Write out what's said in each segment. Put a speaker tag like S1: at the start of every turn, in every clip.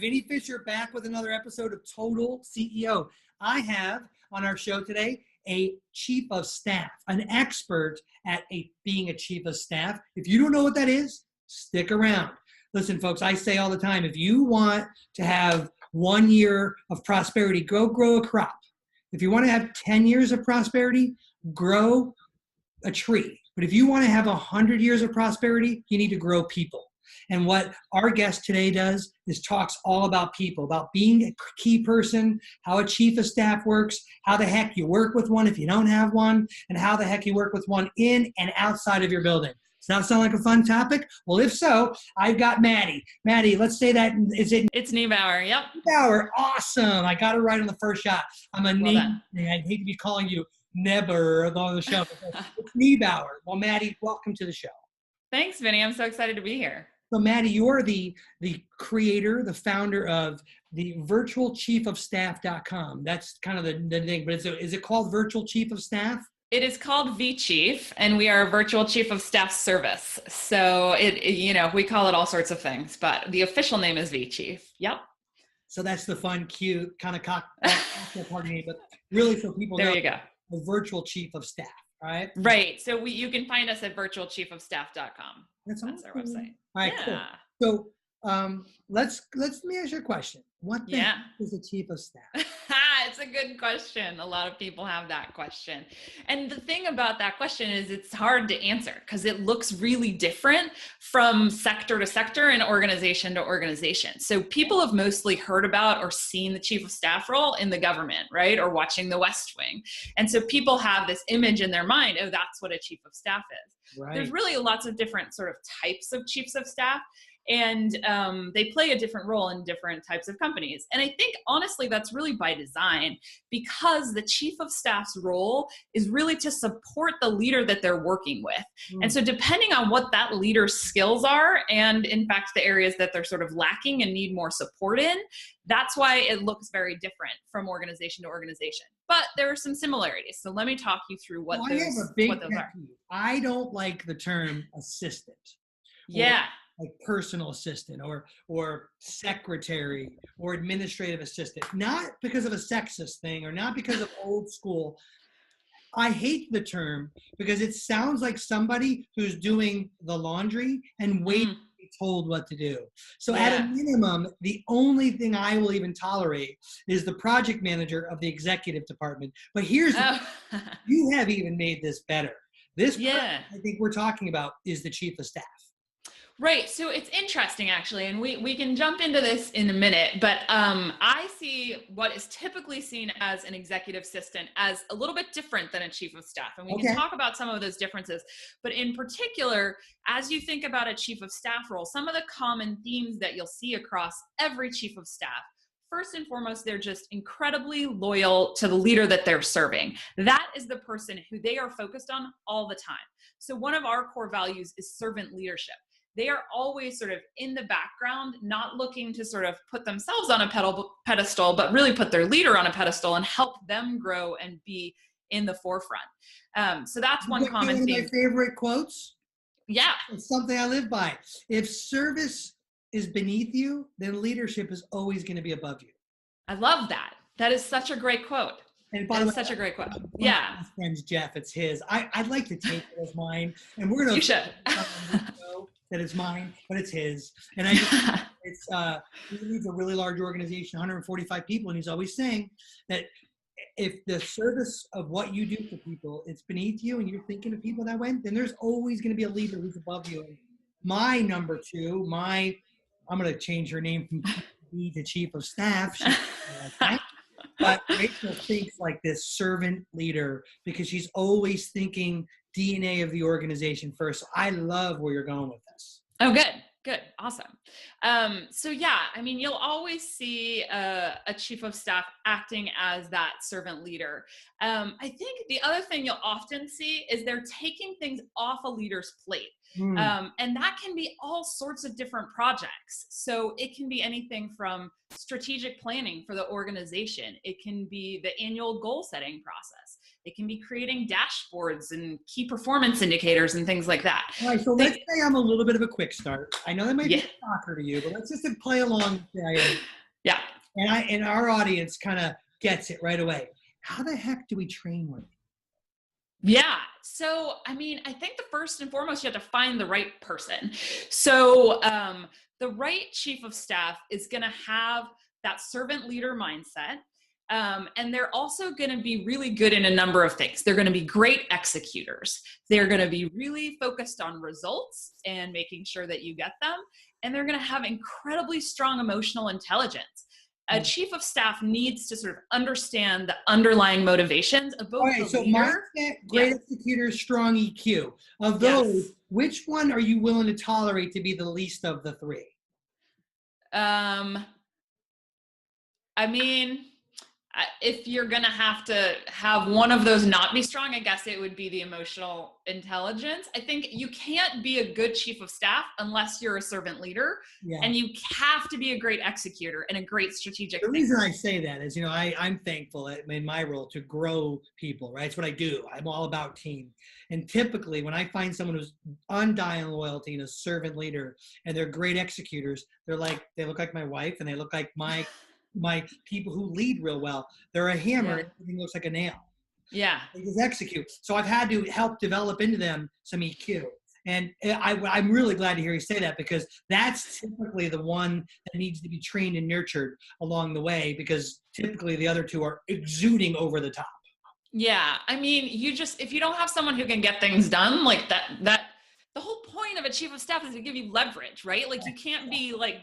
S1: Vinny Fisher back with another episode of Total CEO. I have on our show today a chief of staff, an expert at being a chief of staff. If you don't know what that is, stick around. Listen, folks, I say all the time, if you want to have 1 year of prosperity, go grow a crop. If you want to have 10 years of prosperity, grow a tree. But if you want to have 100 years of prosperity, you need to grow people. And what our guest today does is talks all about people, about being a key person, how a chief of staff works, how the heck you work with one if you don't have one, and how the heck you work with one in and outside of your building. Does that sound like a fun topic? Well, if so, I've got Maddy. Maddy, let's say that, is it?
S2: It's Niebauer, yep.
S1: Niebauer, awesome. I got it right on the first shot. I'm a name. I'd hate to be calling you Neber on the show. It's Niebauer. Well, Maddy, welcome to the show.
S2: Thanks, Vinny. I'm so excited to be here.
S1: So, Maddy, you're the creator, the founder of the virtualchiefofstaff.com. That's kind of the thing, but is it called Virtual Chief of Staff?
S2: It is called vChief, and we are a virtual chief of staff service. So we call it all sorts of things, but the official name is vChief. Yep.
S1: So that's the fun, cute kind of cocktail name, but really so people know.
S2: There you go.
S1: A virtual chief of staff, right?
S2: Right. So you can find us at virtualchiefofstaff.com.
S1: That's
S2: our website.
S1: All right,
S2: yeah.
S1: Cool. So let me ask you a question. What the heck is a chief of staff?
S2: It's a good question. A lot of people have that question. And the thing about that question is it's hard to answer because it looks really different from sector to sector and organization to organization. So people have mostly heard about or seen the chief of staff role in the government, right? Or watching the West Wing. And so people have this image in their mind, oh, that's what a chief of staff is. Right. There's really lots of different sort of types of chiefs of staff. And they play a different role in different types of companies. And I think, honestly, that's really by design because the chief of staff's role is really to support the leader that they're working with. And so depending on what that leader's skills are, and in fact, the areas that they're sort of lacking and need more support in, that's why it looks very different from organization to organization. But there are some similarities. So let me talk you through what those are.
S1: I don't like the term assistant.
S2: Yeah.
S1: Like personal assistant or secretary or administrative assistant, not because of a sexist thing or not because of old school. I hate the term because it sounds like somebody who's doing the laundry and waiting to be told what to do. So at a minimum, the only thing I will even tolerate is the project manager of the executive department. But here's you have even made this better. This person I think we're talking about is the chief of staff.
S2: Right. So it's interesting, actually, and we can jump into this in a minute, but I see what is typically seen as an executive assistant as a little bit different than a chief of staff. And we can talk about some of those differences. But in particular, as you think about a chief of staff role, some of the common themes that you'll see across every chief of staff, first and foremost, they're just incredibly loyal to the leader that they're serving. That is the person who they are focused on all the time. So one of our core values is servant leadership. They are always sort of in the background, not looking to sort of put themselves on a pedestal, but really put their leader on a pedestal and help them grow and be in the forefront. So that's one common theme.
S1: One of my favorite quotes.
S2: Yeah.
S1: It's something I live by. If service is beneath you, then leadership is always going to be above you.
S2: I love that. That is such a great quote. And by the way, such a great quote. Yeah.
S1: My friend's Jeff, it's his. I'd like to take it as mine. And we're going to.
S2: You should.
S1: That it's mine, but it's his. And he leads a really large organization, 145 people, and he's always saying that if the service of what you do for people is beneath you and you're thinking of people that way, then there's always going to be a leader who's above you. And my number two, I'm going to change her name from PD to chief of staff. But Rachel thinks like this servant leader because she's always thinking DNA of the organization first. So I love where you're going with this.
S2: Oh, good. Awesome. So yeah, I mean, you'll always see a chief of staff acting as that servant leader. I think the other thing you'll often see is they're taking things off a leader's plate. And that can be all sorts of different projects. So it can be anything from strategic planning for the organization. It can be the annual goal setting process. It can be creating dashboards and key performance indicators and things like that.
S1: All right, so let's say I'm a little bit of a quick start. I know that might be a shocker to you, but let's just play along.
S2: Yeah.
S1: And our audience kind of gets it right away. How the heck do we train one?
S2: Yeah. So, I mean, I think the first and foremost, you have to find the right person. So, the right chief of staff is going to have that servant leader mindset. And they're also going to be really good in a number of things. They're going to be great executors. They're going to be really focused on results and making sure that you get them. And they're going to have incredibly strong emotional intelligence. A chief of staff needs to sort of understand the underlying motivations of both.
S1: All right, so mindset, great executor, strong EQ. Of those, which one are you willing to tolerate to be the least of the three?
S2: I mean, if you're going to have one of those not be strong, I guess it would be the emotional intelligence. I think you can't be a good chief of staff unless you're a servant leader, and you have to be a great executor and a great strategic thinker.
S1: The reason I say that is, I'm thankful in my role to grow people, right? It's what I do. I'm all about team. And typically when I find someone who's undying loyalty and a servant leader and they're great executors, they look like my wife and they look like my people who lead real well. They're a hammer. Everything looks like a nail.
S2: Yeah.
S1: They just execute. So I've had to help develop into them some EQ. And I'm really glad to hear you say that, because that's typically the one that needs to be trained and nurtured along the way, because typically the other two are exuding over the top.
S2: Yeah. I mean, if you don't have someone who can get things done like that, the whole point of a chief of staff is to give you leverage, right? Like you can't be like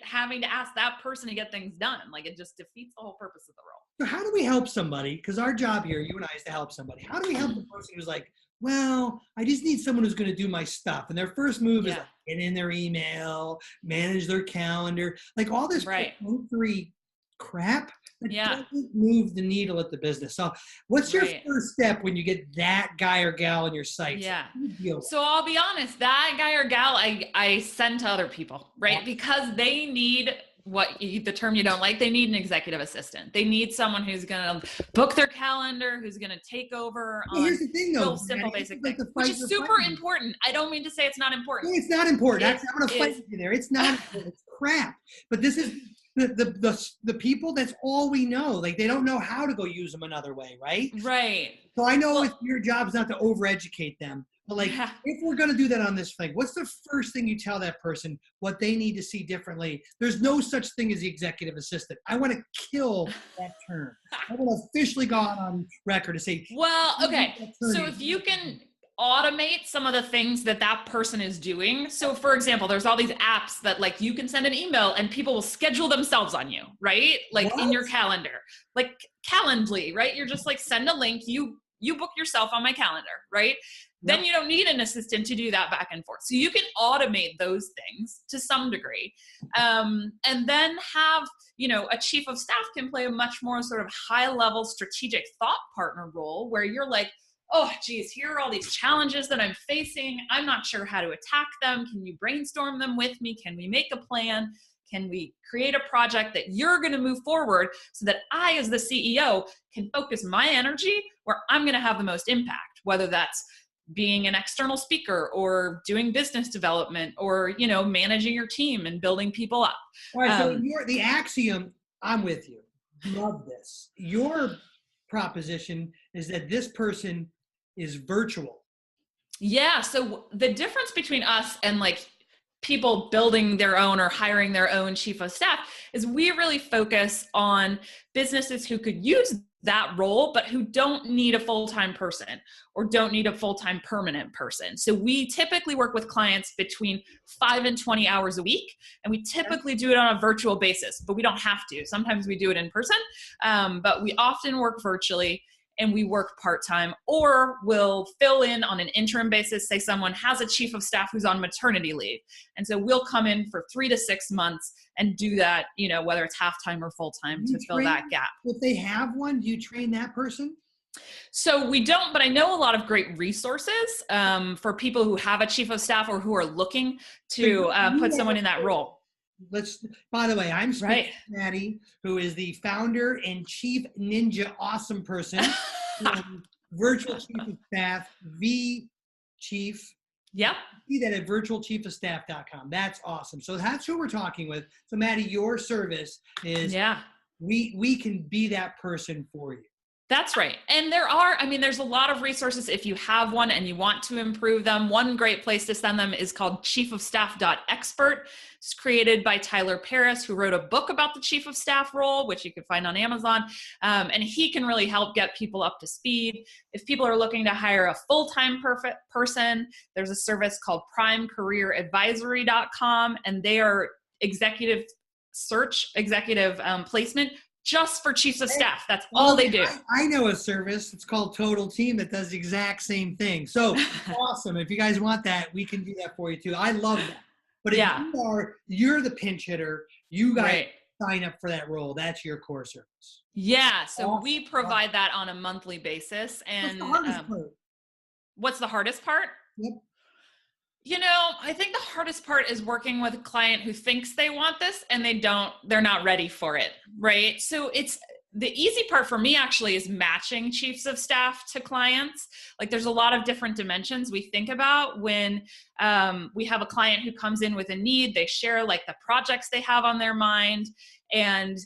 S2: having to ask that person to get things done. Like it just defeats the whole purpose of the role.
S1: So how do we help somebody? Because our job here, you and I, is to help somebody. How do we help the person who's like, well, I just need someone who's going to do my stuff. And their first move is like, get in their email, manage their calendar, like all this three crap that doesn't move the needle at the business. So what's your first step when you get that guy or gal in your sights?
S2: Yeah. So I'll be honest, that guy or gal, I send to other people, right? Because they need the term you don't like, they need an executive assistant. They need someone who's going to book their calendar, who's going to take over on
S1: here's the thing, though,
S2: simple, basic things, which is super important. I don't mean to say it's not important.
S1: It's not important. I'm going to fight with you there. It's not important. It's crap. But this is the people, that's all we know. Like they don't know how to go use them another way, right?
S2: Right.
S1: So I know your job's not to overeducate them, but like if we're going to do that on this thing, what's the first thing you tell that person what they need to see differently? There's no such thing as the executive assistant. I want to kill that term. I want to officially go out on record to say,
S2: well, okay. So if you can automate some of the things that person is doing. So for example, there's all these apps that like you can send an email and people will schedule themselves on you, right? Like in your calendar, like Calendly, right? You're just like, send a link, you book yourself on my calendar, right? Then you don't need an assistant to do that back and forth. So you can automate those things to some degree. And then have, a chief of staff can play a much more sort of high level strategic thought partner role where you're like, oh, geez, here are all these challenges that I'm facing. I'm not sure how to attack them. Can you brainstorm them with me? Can we make a plan? Can we create a project that you're going to move forward so that I, as the CEO, can focus my energy where I'm going to have the most impact, whether that's being an external speaker or doing business development or, managing your team and building people up.
S1: All right, so the axiom, I'm with you. Love this. Your proposition is that this person is virtual.
S2: Yeah. So the difference between us and like people building their own or hiring their own chief of staff is we really focus on businesses who could use that role, but who don't need a full-time person or don't need a full-time permanent person. So we typically work with clients between 5 and 20 hours a week. And we typically do it on a virtual basis, but we don't have to. Sometimes we do it in person, but we often work virtually. And we work part-time, or we'll fill in on an interim basis. Say someone has a chief of staff who's on maternity leave. And so we'll come in for 3 to 6 months and do that, whether it's half-time or full-time to fill that gap.
S1: If they have one, do you train that person?
S2: So we don't, but I know a lot of great resources for people who have a chief of staff or who are looking to put someone in that role.
S1: By the way, I'm speaking to Maddy, who is the founder and chief ninja awesome person. Virtual Chief of Staff, vChief.
S2: Yep.
S1: See that at virtualchiefofstaff.com. That's awesome. So that's who we're talking with. So Maddy, your service is we can be that person for you.
S2: That's right. And there's a lot of resources if you have one and you want to improve them. One great place to send them is called chiefofstaff.expert. It's created by Tyler Paris, who wrote a book about the chief of staff role, which you can find on Amazon. And he can really help get people up to speed. If people are looking to hire a full-time person, there's a service called primecareeradvisory.com, and they are executive placement just for chiefs of staff. That's all they do.
S1: I know a service. It's called Total Team that does the exact same thing. So awesome. If you guys want that, we can do that for you too. I love that. But if you're the pinch hitter, you guys sign up for that role. That's your core service.
S2: Yeah. So we provide that on a monthly basis. And what's the hardest part?
S1: Yep.
S2: I think the hardest part is working with a client who thinks they want this and they're not ready for it, right? So it's the easy part for me actually is matching chiefs of staff to clients. Like there's a lot of different dimensions we think about when we have a client who comes in with a need. They share like the projects they have on their mind. And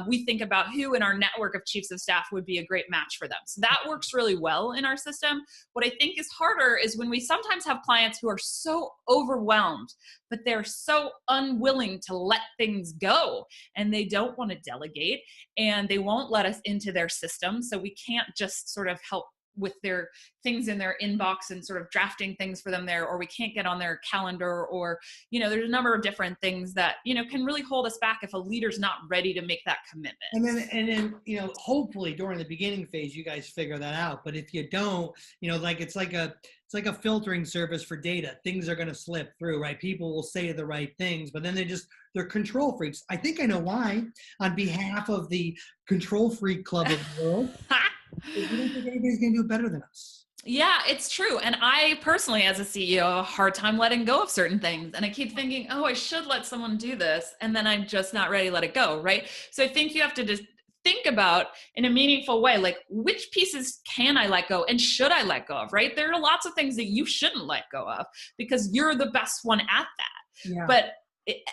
S2: we think about who in our network of chiefs of staff would be a great match for them. So that works really well in our system. What I think is harder is when we sometimes have clients who are so overwhelmed, but they're so unwilling to let things go and they don't want to delegate and they won't let us into their system. So we can't just sort of help with their things in their inbox and sort of drafting things for them there, or we can't get on their calendar, or, there's a number of different things that, can really hold us back if a leader's not ready to make that commitment.
S1: And then, hopefully during the beginning phase, you guys figure that out. But if you don't, it's like a filtering service for data. Things are going to slip through, right? People will say the right things, but then they're control freaks. I think I know why. On behalf of the control freak club of the world, we don't think anybody's going to do it better than us.
S2: Yeah, it's true. And I personally, as a CEO, have a hard time letting go of certain things. And I keep thinking, oh, I should let someone do this. And then I'm just not ready to let it go, right? So I think you have to just think about in a meaningful way, like which pieces can I let go and should I let go of, right? There are lots of things that you shouldn't let go of because you're the best one at that.
S1: Yeah.
S2: But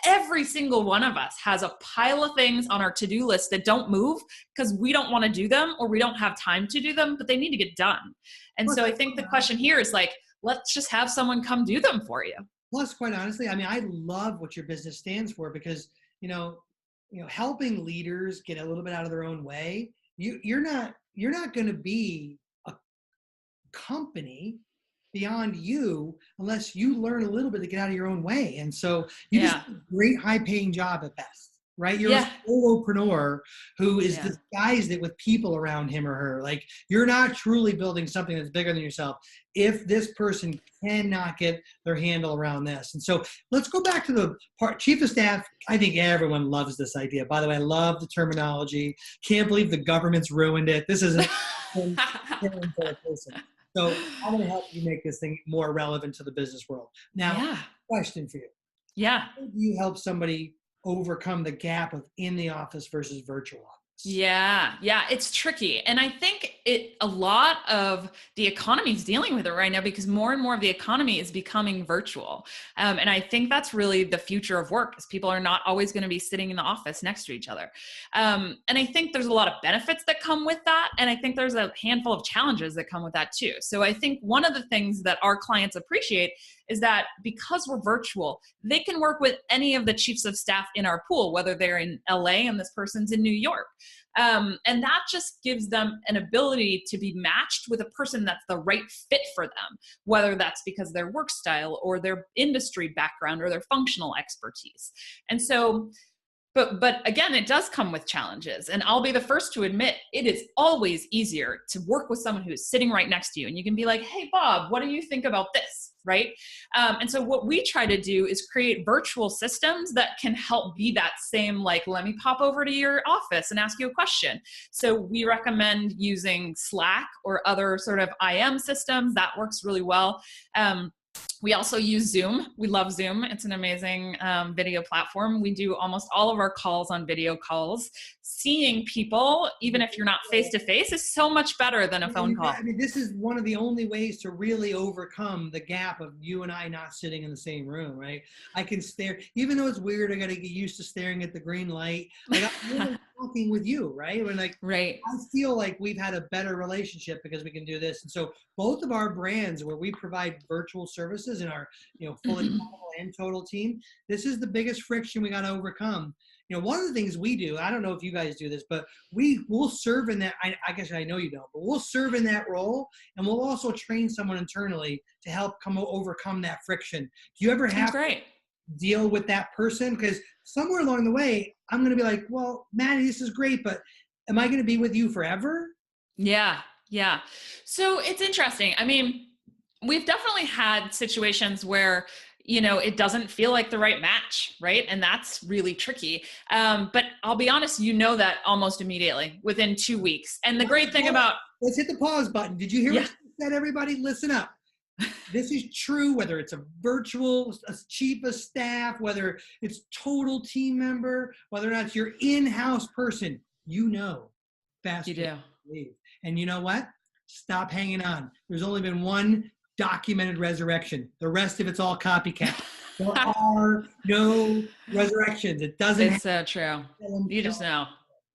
S2: every single one of us has a pile of things on our to-do list that don't move because we don't want to do them or we don't have time to do them, but they need to get done. And so I think the question here is like, let's just have someone come do them for you.
S1: Plus, quite honestly, I love what your business stands for because, helping leaders get a little bit out of their own way. You're not going to be a company beyond you unless you learn a little bit to get out of your own way. And so you just do a great high paying job at best, right? You're a solopreneur who is disguised it with people around him or her. Like you're not truly building something that's bigger than yourself if this person cannot get their handle around this. And so let's go back to the part, chief of staff. I think everyone loves this idea. By the way, I love the terminology. Can't believe the government's ruined it. This isn't person. So I'm going to help you make this thing more relevant to the business world. Now, question for you.
S2: Yeah.
S1: How do you help somebody overcome the gap of in the office versus virtual office?
S2: Yeah, it's tricky. And I think a lot of the economy is dealing with it right now because more and more of the economy is becoming virtual. And I think that's really the future of work is people are not always going to be sitting in the office next to each other. And I think there's a lot of benefits that come with that. And I think there's a handful of challenges that come with that too. So I think one of the things that our clients appreciate is that because we're virtual, they can work with any of the chiefs of staff in our pool, whether they're in LA and this person's in New York. And that just gives them an ability to be matched with a person that's the right fit for them, whether that's because of their work style or their industry background or their functional expertise. And so, but again, it does come with challenges. And I'll be the first to admit it is always easier to work with someone who's sitting right next to you. And you can be like, hey, Bob, what do you think about this? Right? And so what we try to do is create virtual systems that can help be that same, like, let me pop over to your office and ask you a question. So we recommend using Slack or other sort of IM systems. That works really well. We also use Zoom. We love Zoom. It's an amazing video platform. We do almost all of our calls on video calls. Seeing people, even if you're not face to face, is so much better than a phone call.
S1: I mean, this is one of the only ways to really overcome the gap of you and I not sitting in the same room, right? I can stare, even though it's weird, I got to get used to staring at the green light. Like I'm really talking with you, right? When like,
S2: right.
S1: I feel like we've had a better relationship because we can do this. And so both of our brands where we provide virtual services in our, fully total and total team, this is the biggest friction we got to overcome. One of the things we do, I don't know if you guys do this, but we'll serve in that, I guess I know you don't, but we'll serve in that role, and we'll also train someone internally to help overcome that friction. Do you ever have to deal with that person? Because somewhere along the way, I'm going to be like, well, Maddy, this is great, but am I going to be with you forever?
S2: Yeah. Yeah. So it's interesting. I mean, we've definitely had situations where, it doesn't feel like the right match, right? And that's really tricky. But I'll be honest, that almost immediately within 2 weeks. And the great thing about...
S1: Let's hit the pause button. Did you hear what you said, everybody? Listen up. This is true, whether it's a virtual a chief of staff, whether it's total team member, whether or not it's your in-house person, faster.
S2: You do.
S1: Leave. And you know what? Stop hanging on. There's only been one documented resurrection. The rest of it's all copycat. There are no resurrections. It doesn't.
S2: It's so true. You just know.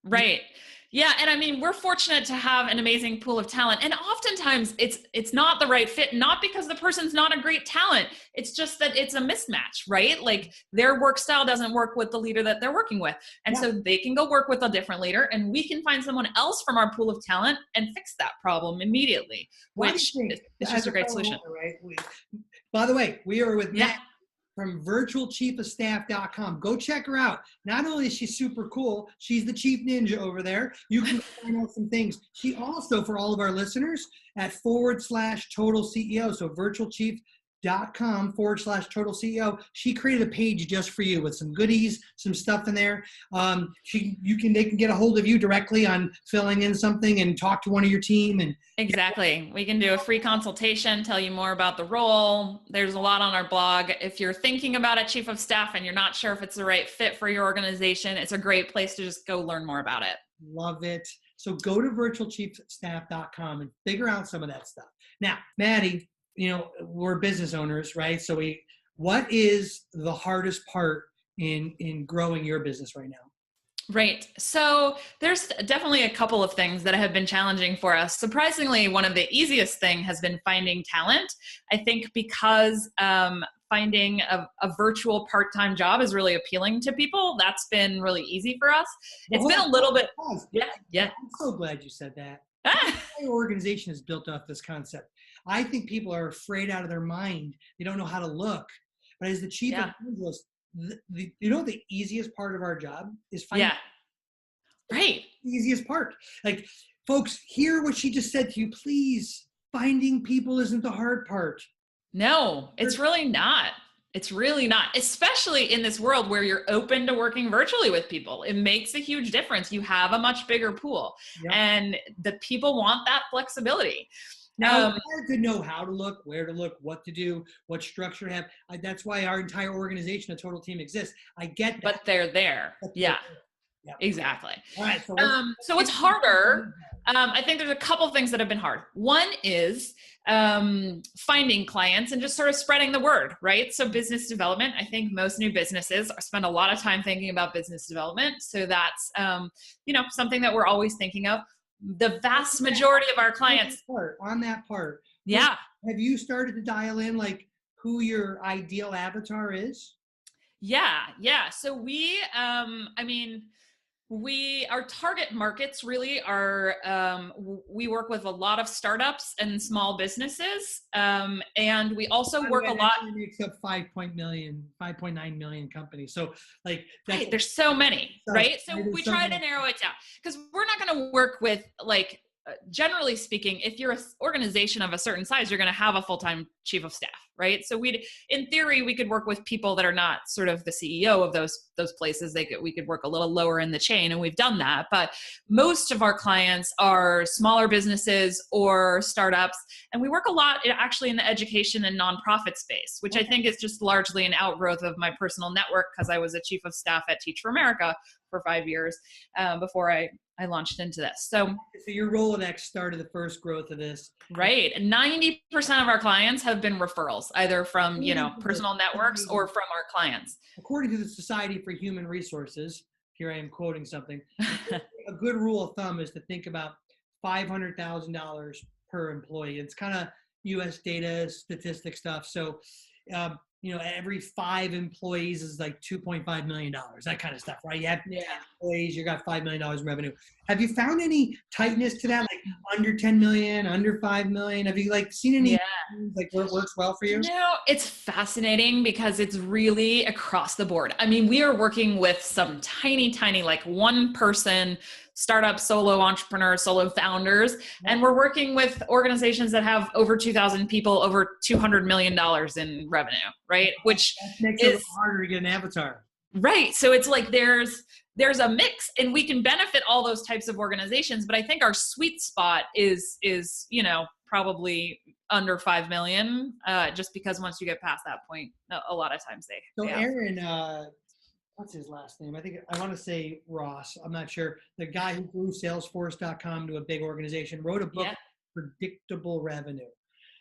S2: Right. Yeah. And I mean, we're fortunate to have an amazing pool of talent. And oftentimes it's not the right fit, not because the person's not a great talent. It's just that it's a mismatch, right? Like their work style doesn't work with the leader that they're working with. And so they can go work with a different leader, and we can find someone else from our pool of talent and fix that problem immediately, which is just a great solution.
S1: Right? By the way, we are with Matt from virtualchiefofstaff.com. Go check her out. Not only is she super cool, she's the chief ninja over there. You can find out some things. She also, for all of our listeners, at /total CEO, so virtualchief.com/total CEO, she created a page just for you with some goodies, some stuff in there. They can get a hold of you directly on filling in something and talk to one of your team. And
S2: exactly. We can do a free consultation, tell you more about the role. There's a lot on our blog. If you're thinking about a chief of staff and you're not sure if it's the right fit for your organization, it's a great place to just go learn more about it.
S1: Love it. So go to virtualchiefstaff.com and figure out some of that stuff. Now, Maddy, we're business owners, right? So what is the hardest part in growing your business right now?
S2: Right. So there's definitely a couple of things that have been challenging for us. Surprisingly, one of the easiest thing has been finding talent. I think because finding a virtual part-time job is really appealing to people. That's been really easy for us. It's been a little bit. Yeah.
S1: I'm so glad you said that. My organization is built off this concept. I think people are afraid out of their mind. They don't know how to look. But as the chief evangelist, the easiest part of our job is finding.
S2: Yeah. Right.
S1: The easiest part. Like, folks, hear what she just said to you. Please, finding people isn't the hard part.
S2: No, it's really not. It's really not, especially in this world where you're open to working virtually with people. It makes a huge difference. You have a much bigger pool, and the people want that flexibility.
S1: Now, it's hard to know how to look, where to look, what to do, what structure to have. That's why our entire organization, a total team, exists. I get that.
S2: But they're there. Yeah, exactly.
S1: All right.
S2: So what's harder? I think there's a couple things that have been hard. One is finding clients and just sort of spreading the word, right? So business development, I think most new businesses spend a lot of time thinking about business development. So that's, something that we're always thinking of. The vast majority of our clients.
S1: On that part.
S2: Yeah.
S1: Have you started to dial in like who your ideal avatar is?
S2: Yeah. So our target markets really are, we work with a lot of startups and small businesses. And we also work a lot.
S1: It makes up 5.9 million companies. So
S2: there's so many, right? So we try to narrow it down because we're not going to work with like generally speaking, if you're an organization of a certain size, you're going to have a full-time chief of staff, right? So in theory, we could work with people that are not sort of the CEO of those places. We could work a little lower in the chain, and we've done that. But most of our clients are smaller businesses or startups, and we work a lot actually in the education and nonprofit space, which I think is just largely an outgrowth of my personal network, because I was a chief of staff at Teach for America for 5 years before I launched into this. So
S1: your Rolodex started the first growth of this.
S2: Right. 90% of our clients have been referrals, either from, personal networks or from our clients.
S1: According to the Society for Human Resources, here I am quoting something, a good rule of thumb is to think about $500,000 per employee. It's kind of US data, statistic stuff. So, every 5 employees is like $2.5 million, that kind of stuff, right? You have 10 employees, you got $5 million in revenue. Have you found any tightness to that, like under 10 million, under 5 million? Have you seen any like where it works well for you?
S2: It's fascinating because it's really across the board. I mean, we are working with some tiny, like one person startup, solo entrepreneurs, solo founders, and we're working with organizations that have over 2,000 people, over $200 million in revenue, right? Which
S1: that makes it harder to get an avatar.
S2: Right. So it's like there's a mix, and we can benefit all those types of organizations, but I think our sweet spot is probably under 5 million, just because once you get past that point, a lot of times
S1: So Aaron, what's his last name? I want to say Ross. I'm not sure. The guy who grew Salesforce.com to a big organization wrote a book, Predictable Revenue.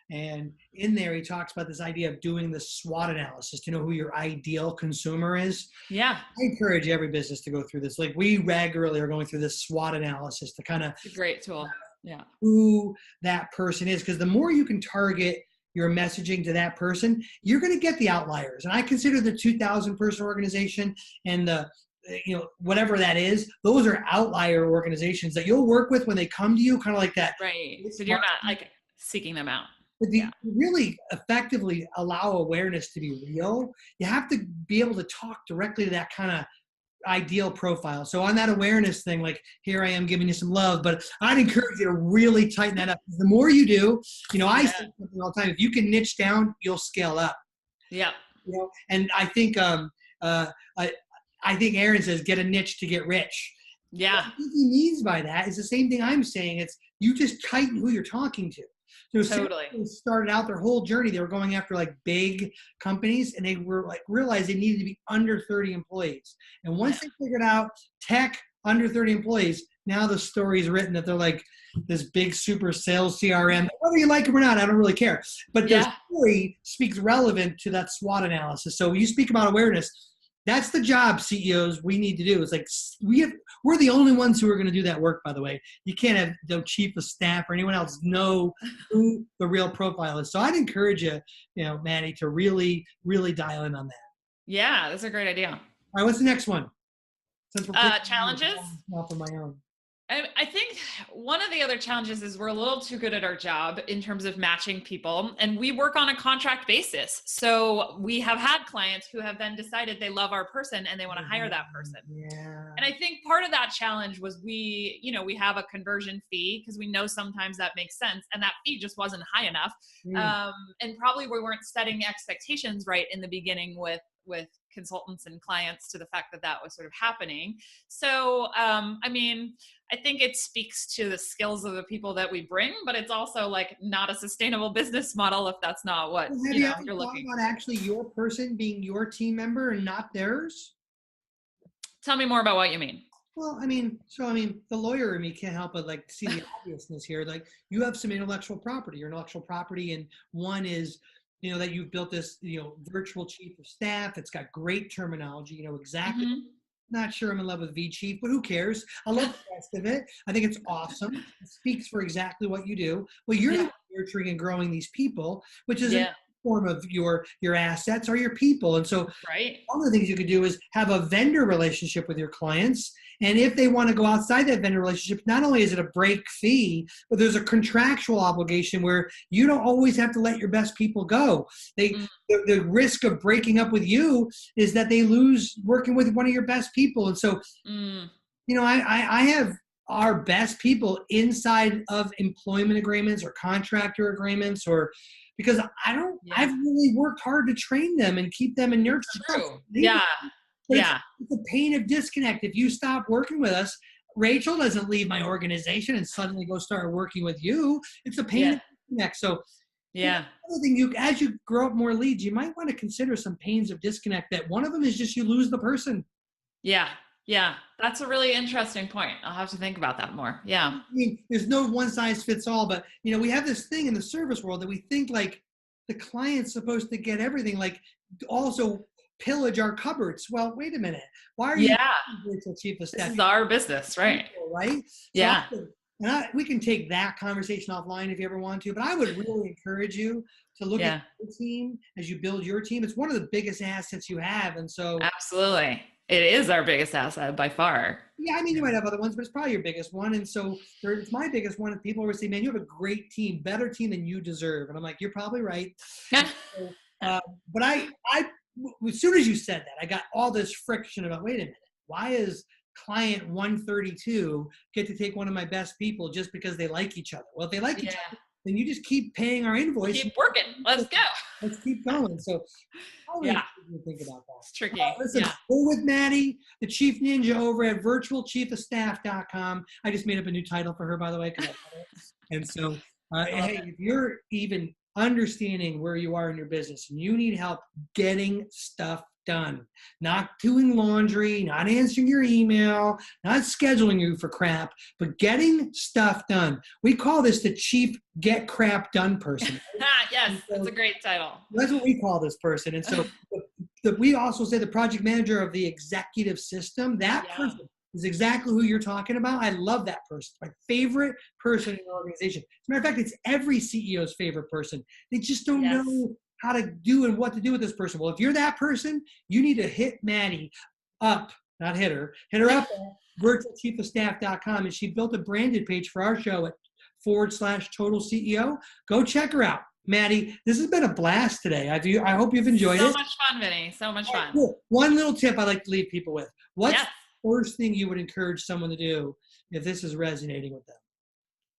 S1: And in there, he talks about this idea of doing the SWOT analysis to know who your ideal consumer is.
S2: Yeah.
S1: I encourage every business to go through this. Like, we regularly are going through this SWOT analysis to kind of
S2: it's a great tool. Yeah.
S1: Who that person is. Because the more you can target your messaging to that person, you're going to get the outliers. And I consider the 2,000 person organization and the, whatever that is, those are outlier organizations that you'll work with when they come to you, kind of like that.
S2: Right. So you're not like seeking them out.
S1: But to really effectively allow awareness to be real, you have to be able to talk directly to that kind of ideal profile. So on that awareness thing, like, here I am giving you some love, but I'd encourage you to really tighten that up. The more you do, I say something all the time, if you can niche down, you'll scale up.
S2: Yeah.
S1: And I think Aaron says, get a niche to get rich.
S2: Yeah.
S1: What he means by that is the same thing I'm saying. It's you just tighten who you're talking to. So
S2: totally.
S1: Started out their whole journey. They were going after like big companies, and they were like realized they needed to be under 30 employees. And once they figured out tech under 30 employees, now the story is written that they're like this big super sales CRM. Whether you like them or not, I don't really care. But the story speaks relevant to that SWOT analysis. So when you speak about awareness, that's the job CEOs we need to do. It's like we're the only ones who are going to do that work, by the way. You can't have the chief of staff or anyone else know who the real profile is. So I'd encourage you, Maddy, to really, really dial in on that.
S2: Yeah, that's a great idea.
S1: All right, what's the next one? Since we're
S2: challenges?
S1: Off of my own.
S2: I think one of the other challenges is we're a little too good at our job in terms of matching people, and we work on a contract basis. So we have had clients who have then decided they love our person and they want to hire that person.
S1: Yeah.
S2: And I think part of that challenge was we have a conversion fee because we know sometimes that makes sense, and that fee just wasn't high enough. And probably we weren't setting expectations right in the beginning with consultants and clients to the fact that was sort of happening. So, I think it speaks to the skills of the people that we bring, but it's also like not a sustainable business model if that's not what you're looking for.
S1: Actually your person being your team member and not theirs?
S2: Tell me more about what you mean.
S1: Well, the lawyer in me can't help but like see the obviousness here. Like, you have some intellectual property, and one is, that you've built this, virtual chief of staff. It's got great terminology, exactly. Mm-hmm. Not sure I'm in love with vChief, but who cares? I love the rest of it. I think it's awesome. It speaks for exactly what you do. Well, you're nurturing and growing these people, which is a form of your assets are your people. And so one of the things you could do is have a vendor relationship with your clients. And if they want to go outside that vendor relationship, not only is it a break fee, but there's a contractual obligation where you don't always have to let your best people go. The risk of breaking up with you is that they lose working with one of your best people. And so, I have our best people inside of employment agreements or contractor agreements, or because I've really worked hard to train them and keep them in nurture.
S2: True. Yeah.
S1: But
S2: Yeah.
S1: it's a pain of disconnect. If you stop working with us, Rachel doesn't leave my organization and suddenly go start working with you. It's a pain of disconnect. So
S2: yeah.
S1: Another thing, as you grow up more leads, you might want to consider some pains of disconnect. That one of them is just you lose the person.
S2: Yeah. Yeah. That's a really interesting point. I'll have to think about that more. Yeah.
S1: I mean, there's no one size fits all, but we have this thing in the service world that we think like the client's supposed to get everything, like also pillage our cupboards. Well, wait a minute. Why are you virtual chief of staff?
S2: This is our business, right?
S1: Right?
S2: Yeah.
S1: We can take that conversation offline if you ever want to, but I would really encourage you to look at your team as you build your team. It's one of the biggest assets you have. And so
S2: absolutely. It is our biggest asset by far.
S1: Yeah, I mean, you might have other ones, but it's probably your biggest one. And so it's my biggest one. And people always say, man, you have a great team, better team than you deserve. And I'm like, you're probably right. But as soon as you said that, I got all this friction about, wait a minute, why is client 132 get to take one of my best people just because they like each other? Well, if they like each other, then you just keep paying our invoice.
S2: Keep working. Let's go.
S1: Let's keep going. So think about that.
S2: It's tricky.
S1: Listen, we're with Maddy, the Chief Ninja over at virtualchiefofstaff.com. I just made up a new title for her, by the way. And so, hey, if you're even understanding where you are in your business and you need help getting stuff done, not doing laundry, not answering your email, not scheduling you for crap, but getting stuff done. We call this the Chief Get Crap Done person.
S2: Yes, that's a great title.
S1: That's what we call this person. And so we also say the project manager of the executive system, that person is exactly who you're talking about. I love that person. My favorite person in the organization. As a matter of fact, it's every CEO's favorite person. They just don't know how to do and what to do with this person. Well, if you're that person, you need to hit Maddy up, not hit her up at virtualchiefofstaff.com. And she built a branded page for our show at /total CEO. Go check her out. Maddy, this has been a blast today. I hope you've enjoyed it.
S2: So much fun, Vinny. So much fun.
S1: Cool. One little tip I like to leave people with. What's the first thing you would encourage someone to do if this is resonating with them?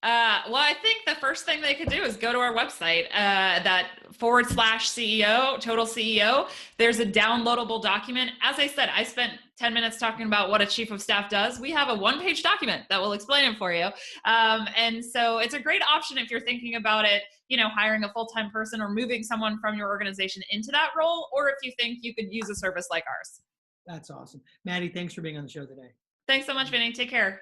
S2: Well, I think the first thing they could do is go to our website, that /CEO, Total CEO. There's a downloadable document. As I said, I spent 10 minutes talking about what a chief of staff does. We have a one-page document that will explain it for you. And so it's a great option if you're thinking about it, hiring a full-time person or moving someone from your organization into that role, or if you think you could use a service like ours.
S1: That's awesome. Maddy, thanks for being on the show today.
S2: Thanks so much, Vinny. Take care.